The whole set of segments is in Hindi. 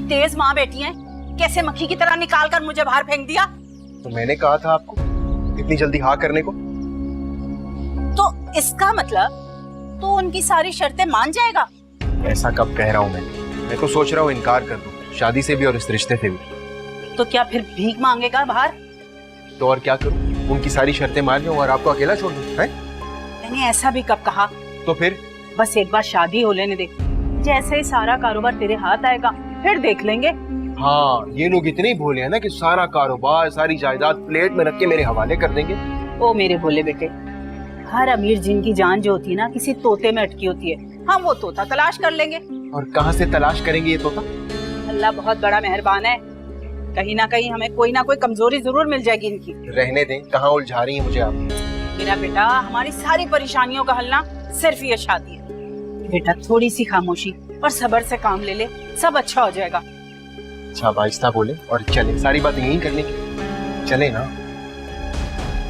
तेज माँ बेटी हैं, कैसे मक्खी की तरह निकाल कर मुझे बाहर फेंक दिया। तो मैंने कहा था आपको इतनी जल्दी हाँ करने को। तो इसका मतलब तो उनकी सारी शर्तें मान जाएगा? ऐसा कब कह रहा हूँ मैं तो सोच रहा हूँ इनकार कर दूं, शादी से भी और इस रिश्ते से भी। तो क्या फिर भीख मांगेगा बाहर? तो और क्या करूँ, उनकी सारी शर्तें मान लूं और आपको अकेला छोड़ दूं? हैं? मैंने ऐसा भी कब कहा? तो फिर बस एक बार शादी हो लेने दे, जैसे ही सारा कारोबार तेरे हाथ आएगा फिर देख लेंगे। हाँ, ये लोग इतने ही भोले हैं ना कि सारा कारोबार सारी जायदाद प्लेट में रख के मेरे हवाले कर देंगे। ओ मेरे भोले बेटे, हर अमीर जिनकी जान जो होती है ना किसी तोते में अटकी होती है, हम वो तोता तलाश कर लेंगे। और कहाँ से तलाश करेंगे ये तोता? अल्लाह बहुत बड़ा मेहरबान है, कहीं ना कहीं हमें कोई ना कोई कमजोरी जरूर मिल जाएगी इनकी। रहने दें, कहाँ उलझा रही हैं मुझे आप। मेरा बेटा, हमारी सारी परेशानियों का हल ना सिर्फ ये शादी है। बेटा थोड़ी सी खामोशी और सब्र से काम ले ले, सब अच्छा हो जाएगा। अच्छा आहिस्ता बोले और चले, सारी बात यही करने की, चले ना।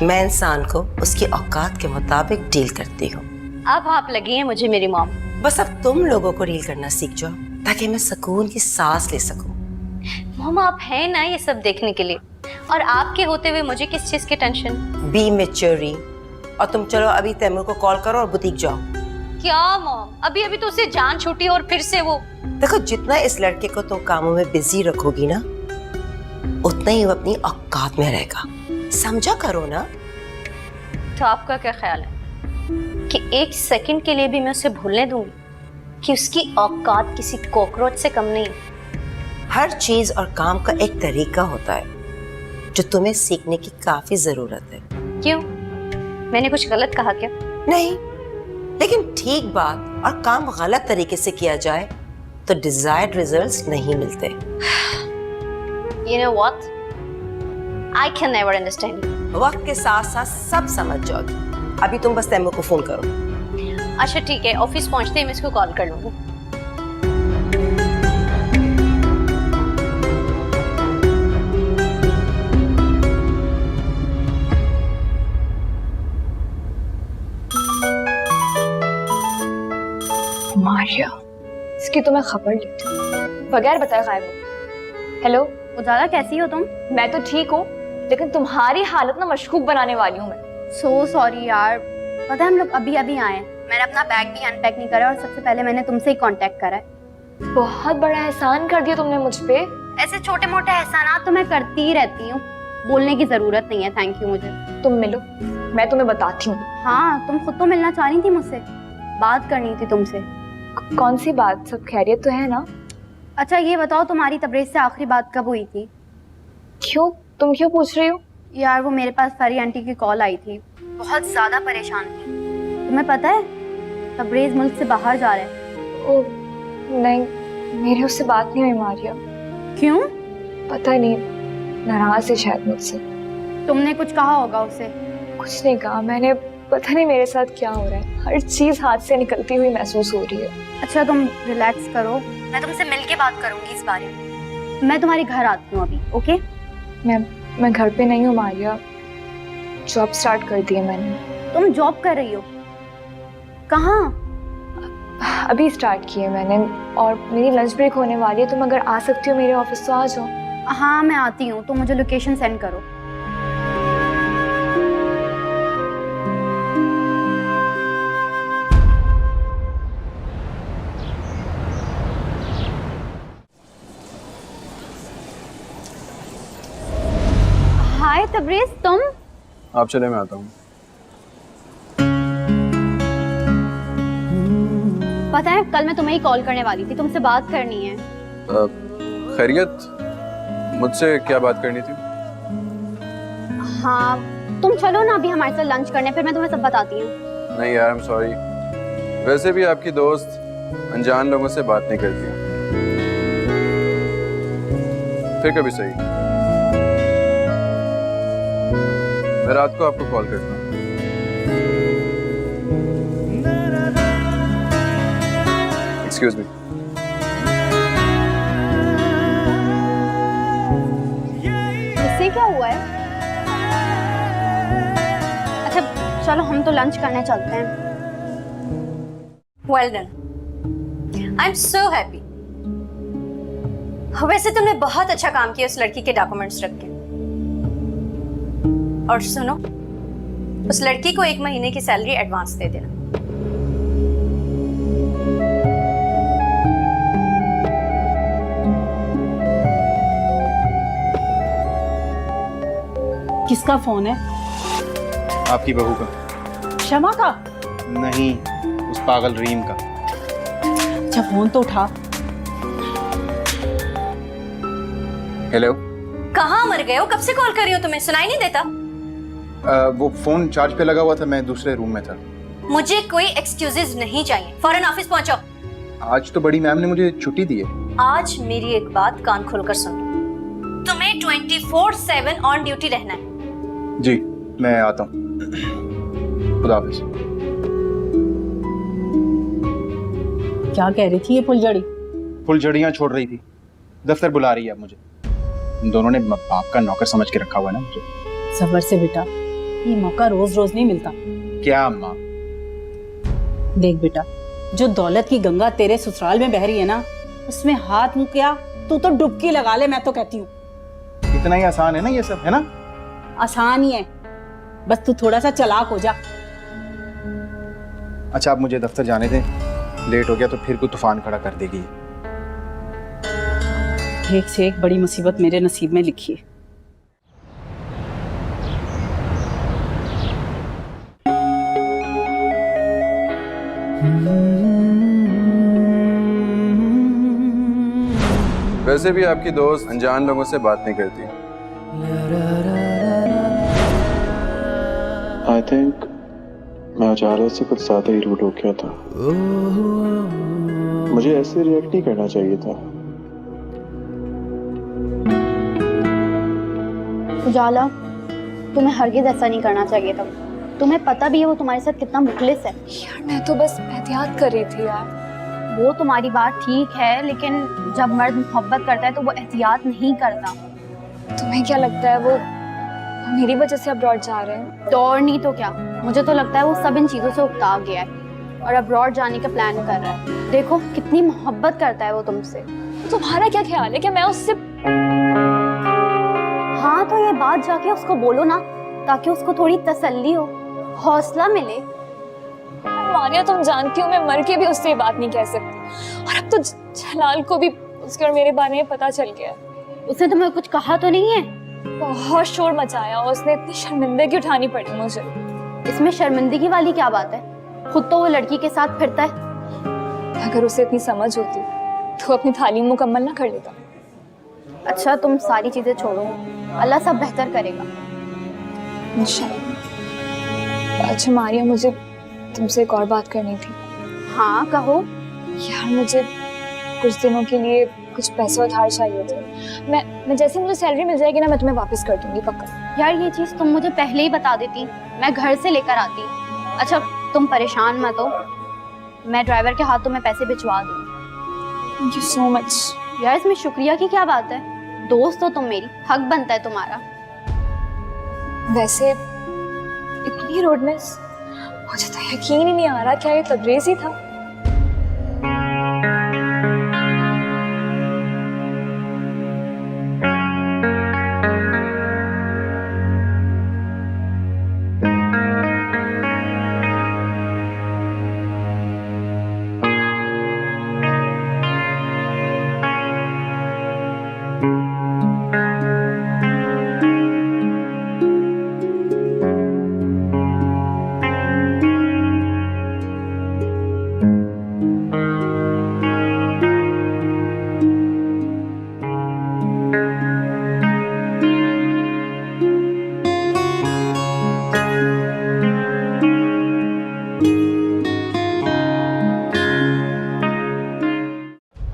मैं इंसान को उसकी औकात के मुताबिक डील करती हूँ। अब आप लगी हैं मुझे मेरी मॉम। बस अब तुम लोगों को डील करना सीख जाओ ताकि मैं सुकून की सांस ले सकूं। मॉम आप हैं ना ये सब देखने के लिए, और आपके होते हुए मुझे किस चीज की टेंशन? बी मैच्योरी। और तुम चलो अभी तैमूर को कॉल करो और बुटीक जाओ। क्या मॉम, अभी अभी तो उसे जान छूटी और फिर से वो। देखो, जितना इस लड़के को तुम कामों में बिजी रखोगी ना, उतना ही वो अपनी औकात में रहेगा। समझा करो ना। तो आपका क्या ख्याल है कि एक सेकंड के लिए भी मैं उसे भूलने दूंगी कि उसकी औकात किसी कॉकरोच से कम नहीं है? हर चीज और काम का एक तरीका होता है जो तुम्हें सीखने की काफी जरूरत है। क्यों, मैंने कुछ गलत कहा क्या? नहीं, लेकिन ठीक बात और काम गलत तरीके से किया जाए तो डिजायर्ड रिजल्ट्स नहीं मिलते। You know what? I can never understand you. वक्त के साथ साथ सब समझ जाओगी। अभी तुम बस तैमूर को फोन करो। अच्छा ठीक है, ऑफिस पहुंचते ही मैं इसको कॉल कर लूंगी। मारिया, इसकी तो मैं खबर लेती हूँ, बगैर बताए गायब हो। हेलो उजाला, कैसी हो तुम? मैं तो ठीक हूँ, लेकिन तुम्हारी हालत ना मशकूक बनाने वाली हूँ मैं। सो सॉरी यार, पता है हम लोग अभी अभी आए हैं, मैंने अपना बैग भी अनपैक नहीं करा और सबसे पहले मैंने तुमसे ही कांटेक्ट करा है। बहुत बड़ा एहसान कर दिया तुमने मुझ पे। ऐसे छोटे मोटे एहसानात तो मैं करती ही रहती हूँ, बोलने की जरूरत नहीं है थैंक यू मुझे। तुम मिलो, मैं तुम्हें बताती हूँ। हाँ, तुम खुद तो मिलना चाह रही थी मुझसे, बात करनी थी तुमसे। कौन सी बात? सब खैरियत तो है ना? अच्छा ये बताओ, तुम्हारी तबरेज से आखिरी बात कब हुई थी? क्यों, तुम क्यों पूछ रही हो? यार वो मेरे पास सारी आंटी की कॉल आई थी, बहुत ज्यादा परेशान थी। तुम्हें पता है तबरेज मुल्क से बाहर जा रहे हैं। ओह नहीं, मेरी उससे बात नहीं हुई मारिया। क्यों? पता नहीं, नाराज है शायद मुझसे। तुमने कुछ कहा होगा उसे? कुछ नहीं कहा मैंने, पता नहीं मेरे साथ क्या हो रहा है, हर चीज हाथ से निकलती हुई महसूस हो रही है। अच्छा तुम रिलैक्स करो, मैं तुमसे मिलके बात करूंगी इस बारे में। मैं तुम्हारे घर आती हूँ अभी, ओके? मैं घर पे नहीं हूँ मारिया, जॉब स्टार्ट कर दी है मैंने। तुम जॉब कर रही हो? कहाँ? अभी स्टार्ट की है मैंने, और मेरी लंच ब्रेक होने वाली है। तुम अगर आ सकती हो मेरे ऑफिस तो आ जाओ। हाँ मैं आती हूँ, तो मुझे लोकेशन सेंड करो। हाय तबरेज, तुम? आप चले, मैं आता हूँ। पता है कल मैं तुम्हें ही कॉल करने वाली थी, तुमसे बात करनी है। खैरियत? मुझसे क्या बात करनी थी? हाँ तुम चलो ना अभी हमारे साथ लंच करने, फिर मैं तुम्हें सब बताती हूँ। नहीं यार, आई एम सॉरी, वैसे भी आपकी दोस्त अनजान लोगों से बात नहीं करती। फिर कभी सही, मैं रात को आपको कॉल करता हूँ। Excuse me. इससे क्या हुआ है? अच्छा चलो हम तो लंच करने चलते हैं। Well done. I'm so happy. वैसे तुमने बहुत अच्छा काम किया उस लड़की के डॉक्यूमेंट्स रख के। और सुनो, उस लड़की को 1 महीने की सैलरी एडवांस दे देना। किसका फोन है? आपकी बहू का। शमा का? नहीं, उस पागल रीम का। अच्छा फोन तो उठा। हेलो। कहाँ मर गए हो? कब से कॉल कर रही हो, तुम्हें सुनाई नहीं देता? वो फोन चार्ज पे लगा हुआ था, मैं दूसरे रूम में था। मुझे कोई एक्सक्यूजेस नहीं चाहिए, फौरन ऑफिस पहुंचो। आज तो बड़ी मैम ने मुझे छुट्टी दी है। आज मेरी एक बात कान खोलकर सुन लो, तुम्हें 24/7 ऑन ड्यूटी रहना है। जी, मैं आता हूँ। खुदा हाफिज। क्या कह रही थी ये फुलझड़ी? फुलझड़ियाँ छोड़ रही थी, दफ्तर बुला रही है अब मुझे। इन दोनों ने बाप का नौकर समझ के रखा हुआ है ना मुझे। सबर से बेटा, ये मौका रोज रोज नहीं मिलता। क्या अम्मा? देख बेटा, जो दौलत की गंगा तेरे ससुराल में बह रही है ना, उसमें हाथ मुँह क्या, तू तो डुबकी लगा ले, मैं तो कहती हूँ। इतना ही आसान है ना ये सब, है ना? आसान ही है, बस तू थोड़ा सा चालाक हो जा। अच्छा, आप मुझे दफ्तर जाने दें, लेट हो गया तो फिर कोई तूफान खड़ा कर देगी। एक से एक बड़ी मुसीबत मेरे नसीब में लिखी है। वैसे भी आपकी दोस्त अनजान लोगों से बात नहीं करती। आई थिंक मैं अचानक से कुछ ज्यादा ही रूड हो गया था। मुझे ऐसे रिएक्ट नहीं करना चाहिए था। उजाला, तुम्हें हरगिज ऐसा नहीं करना चाहिए था। तुम्हें पता भी है वो तुम्हारे साथ कितना मुखलिस है। यार मैं तो बस एहतियात कर रही थी यार। वो तुम्हारी बात ठीक है, लेकिन जब मर्द मोहब्बत करता है तो वो एहतियात नहीं करता। तुम्हें क्या लगता है वो मेरी वजह से अब्रॉड जा रहे हैं? तो और नहीं तो क्या, मुझे तो लगता है वो सब इन चीजों से उकता गया है और अब्रॉड जाने का प्लान कर रहा है। देखो कितनी मोहब्बत करता है वो तुमसे। तुम्हारा क्या ख्याल है कि मैं उससे? हाँ तो ये बात जाके उसको बोलो ना, ताकि उसको थोड़ी तसल्ली हो, हौसला मिले। मानिया, तुम जानती हो मैं मर के भी उससे ये बात नहीं कह सकती। और अब तो जलाल को भी उसके और मेरे बारे में पता चल गया। उसने तुम्हें कुछ कहा तो नहीं है? बहुत शोर मचाया, उसने इतनी शर्मिंदगी उठानी पड़ी मुझे। इसमें शर्मिंदगी वाली क्या बात है? खुद तो वो लड़की के साथ फिरता है। अगर उसे इतनी समझ होती तो अपनी तालीम मुकम्मल ना कर लेता। अच्छा तुम सारी चीजें छोड़ो, अल्लाह सब बेहतर करेगा इंशाल्लाह। अच्छा मारिया, मुझे तुमसे एक और बात करनी थी। हाँ कहो। यार मुझे कुछ दिनों के लिए कुछ पैसे उधार चाहिए थे। मैं जैसे मुझे सैलरी मिल जाएगी ना, मैं तुम्हें वापस कर दूंगी पक्का। यार ये चीज तुम मुझे पहले ही बता देती, मैं घर से लेकर आती। अच्छा तुम परेशान मत हो, मैं ड्राइवर के हाथों में पैसे भिजवा दूंगी। Thank you so much. यार इसमें शुक्रिया की क्या बात है, दोस्त हो तुम मेरी, हक बनता है तुम्हारा। वैसे इतनी रोडनेस, मुझे तो यकीन ही नहीं आ रहा क्या ये तबरेज़ ही था।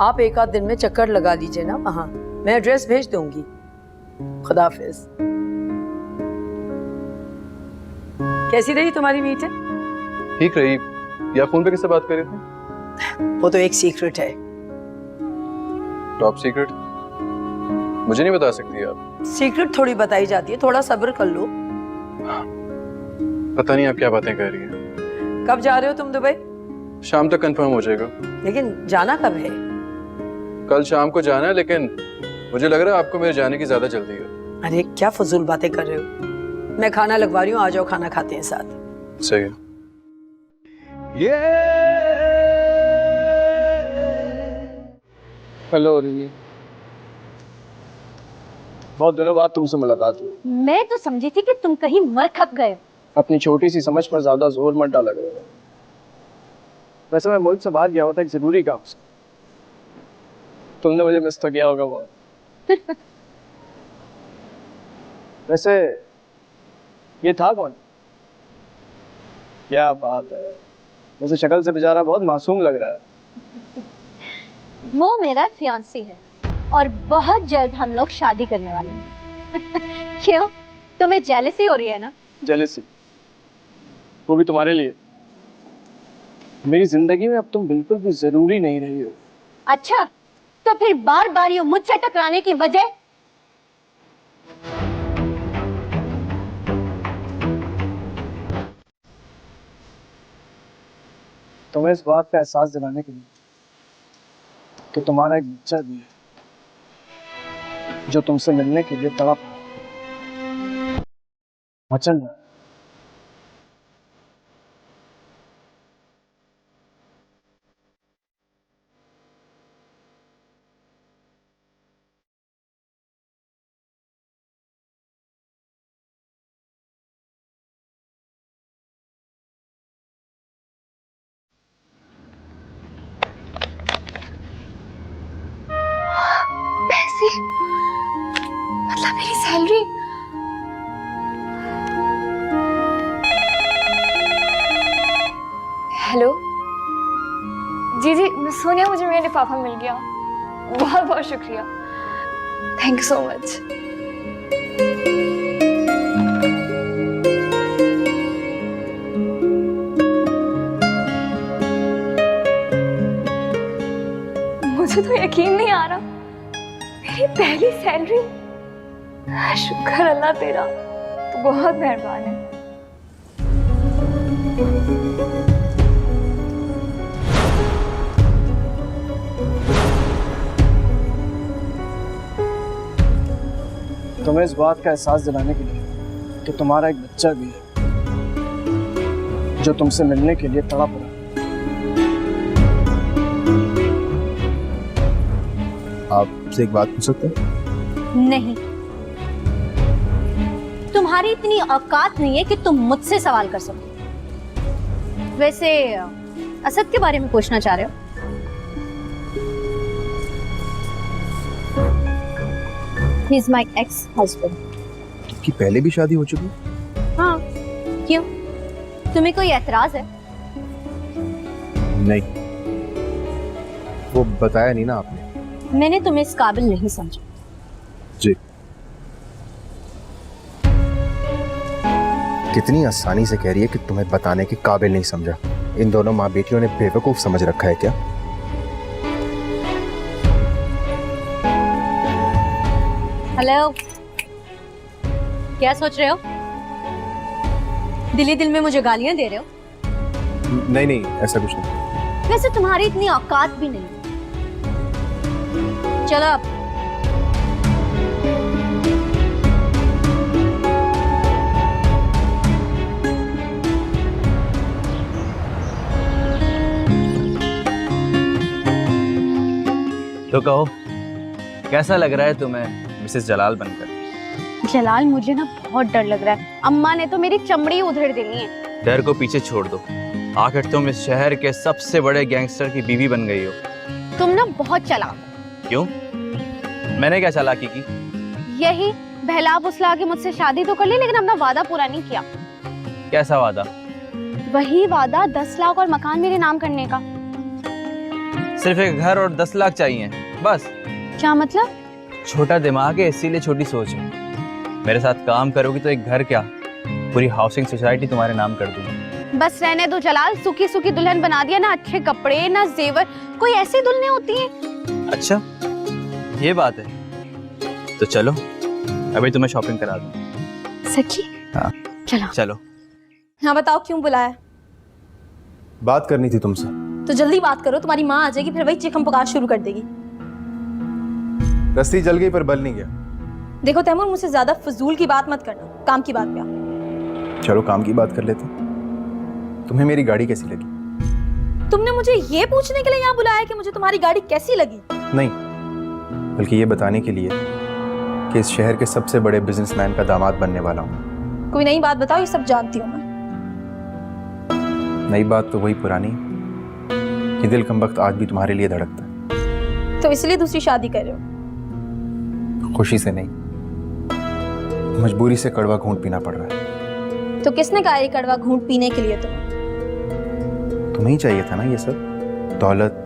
आप एक आध दिन में चक्कर लगा लीजिए ना वहाँ, मैं एड्रेस भेज दूंगी। खुदा हाफिज। कैसी रही तुम्हारी मीटिंग? ठीक रही। या फोन पे किससे बात कर रहे थे? वो तो एक सीक्रेट है। Top secret? मुझे नहीं बता सकती आप। सीक्रेट थोड़ी बताई जाती है, थोड़ा सब्र कर लो। पता नहीं आप क्या बातें कर रही हैं। कब जा रहे हो तुम दुबई? शाम तक कंफर्म हो जाएगा। लेकिन जाना कब है? कल शाम को जाना है, लेकिन मुझे लग रहा है आपको मेरे जाने की ज्यादा जल्दी है। अरे क्या फजूल बातें कर रहे हो? मैं खाना लगवा रही हूँ, आ जाओ खाना खाते हैं साथ। सही है। हेलो रिमी, बहुत दिनों बाद तुमसे मुलाकात हुई। मैं तो समझी थी कि तुम कहीं मर खप गए। अपनी छोटी सी समझ पर ज्यादा जोर मत डाला करो। वैसे मैं मुल्क से बाहर गया हुआ था एक जरूरी काम से। तुमने मुझे मिस तो किया होगा बहुत। वैसे ये था कौन? क्या बात है, वैसे शक्ल से बेचारा बहुत मासूम लग रहा है। वो मेरा फियांसी है और बहुत जल्द हम लोग शादी करने वाले हैं। क्यों, तुम्हें जेलसी हो रही है ना? जेलसी? वो भी तुम्हारे लिए। मेरी जिंदगी में अब तुम बिल्कुल भी जरूरी नहीं रही हो। अच्छा, तो फिर बार बार ये मुझसे टकराने की वजह? तुम्हें इस बात का एहसास दिलाने के लिए कि तुम्हारा एक बच्चा भी है जो तुमसे मिलने के लिए तड़प वचन। पैसे, मतलब मेरी सैलरी। हेलो जी जी, मैं सोनिया, मुझे मेरे लिफाफा मिल गया। बहुत बहुत शुक्रिया, थैंक यू सो मच। मुझे तो यकीन नहीं आ रहा, मेरी पहली सैलरी। शुक्र अल्लाह तेरा, तो बहुत मेहरबान है। तुम्हें इस बात का एहसास दिलाने के लिए कि तुम्हारा एक बच्चा भी है जो तुमसे मिलने के लिए तड़प रहा है। आपसे एक बात पूछ सकते हैं? नहीं, तुम्हारी इतनी औकात नहीं है कि तुम मुझसे सवाल कर सको। वैसे असद के बारे में पूछना चाह रहे हो? He is my ex-husband. कि पहले भी शादी हो चुकी? हाँ, क्यों? तुम्हें कोई एतराज है? नहीं, वो बताया नहीं ना आपने। मैंने तुम्हें इस काबिल नहीं समझा। जी। कितनी आसानी से कह रही है कि तुम्हें बताने के काबिल नहीं समझा। इन दोनों माँ बेटियों ने बेवकूफ समझ रखा है क्या? हेलो, क्या सोच रहे हो? दिली दिल में मुझे गालियां दे रहे हो? नहीं नहीं, ऐसा कुछ नहीं। वैसे तुम्हारी इतनी औकात भी नहीं। चलो अब। तो कहो, कैसा लग रहा है तुम्हें मिसेस जलाल बनकर? जलाल, मुझे ना बहुत डर लग रहा है। अम्मा ने तो मेरी चमड़ी उधेड़ देनी है। डर को पीछे छोड़ दो, आखिर तुम इस शहर के सबसे बड़े गैंगस्टर की बीवी बन गई हो। तुम ना बहुत चालाक। क्यों? मैंने क्या चालाकी की? यही बहला फुसला के मुझसे शादी तो कर ली, लेकिन अपना वादा पूरा नहीं किया। कैसा वादा? वही वादा 10 लाख और मकान मेरे नाम करने का। सिर्फ एक घर और 10 लाख चाहिए बस? क्या मतलब? छोटा दिमाग है इसीलिए छोटी सोच है। मेरे साथ काम करोगी तो एक घर क्या, पूरी हाउसिंग सोसाइटी तुम्हारे नाम कर दूंगी। बस रहने दो जलाल, सूखी सूखी दुल्हन बना दिया। ना अच्छे कपड़े ना जेवर, कोई ऐसी दुल्हनें होती हैं? अच्छा ये बात है, तो चलो अभी तुम्हें शॉपिंग करा दूं। सच्ची? हाँ चलो चलो। हाँ बताओ, क्यों बुलाया? बात करनी थी तुमसे। तो जल्दी बात करो, तुम्हारी माँ आ जाएगी, फिर वही चिकन पुकार शुरू कर देगी। रस्सी जल गई पर बल नहीं गया। देखो तैमूर, मुझसे ज्यादा फजूल की बात मत करना, काम की बात पे आओ। चलो काम की बात कर लेते हैं। तुम्हें मेरी गाड़ी कैसी लगी? तुमने मुझे ये पूछने के लिए यहाँ बुलाया कि मुझे तुम्हारी गाड़ी कैसी लगी? नहीं, बल्कि ये बताने के लिए कि इस शहर के सबसे बड़े बिजनेसमैन का दामाद बनने वाला हूँ। कोई नई बात बताओ, ये सब जानती हूँ मैं। नई बात तो वही पुरानी कि दिल कम वक्त आज भी तुम्हारे लिए धड़कता है। तो इसलिए दूसरी शादी कर रहे हो? खुशी से नहीं, मजबूरी से कड़वा घूंट पीना पड़ रहा है। तो किसने कहा ये कड़वा घूंट पीने के लिए तुम्हें? तुम्हें ही चाहिए था ना ये सब, दौलत,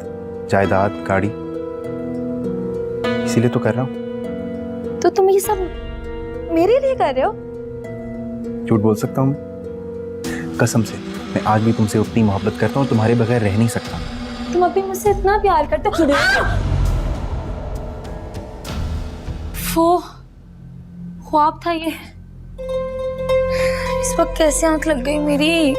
जायदाद, गाड़ी, इसीलिए तो कर रहा हूँ। तो तुम ये सब मेरे लिए कर रहे हो? झूठ बोल सकता हूँ? कसम से मैं आज भी तुमसे उतनी मोहब्बत करता हूँ, तुम्हारे बगैर रह नहीं सकता। तुम अभी मुझसे इतना प्यार करते हो? वो ख्वाब था ये। इस वक्त कैसे आंख लग गई मेरी।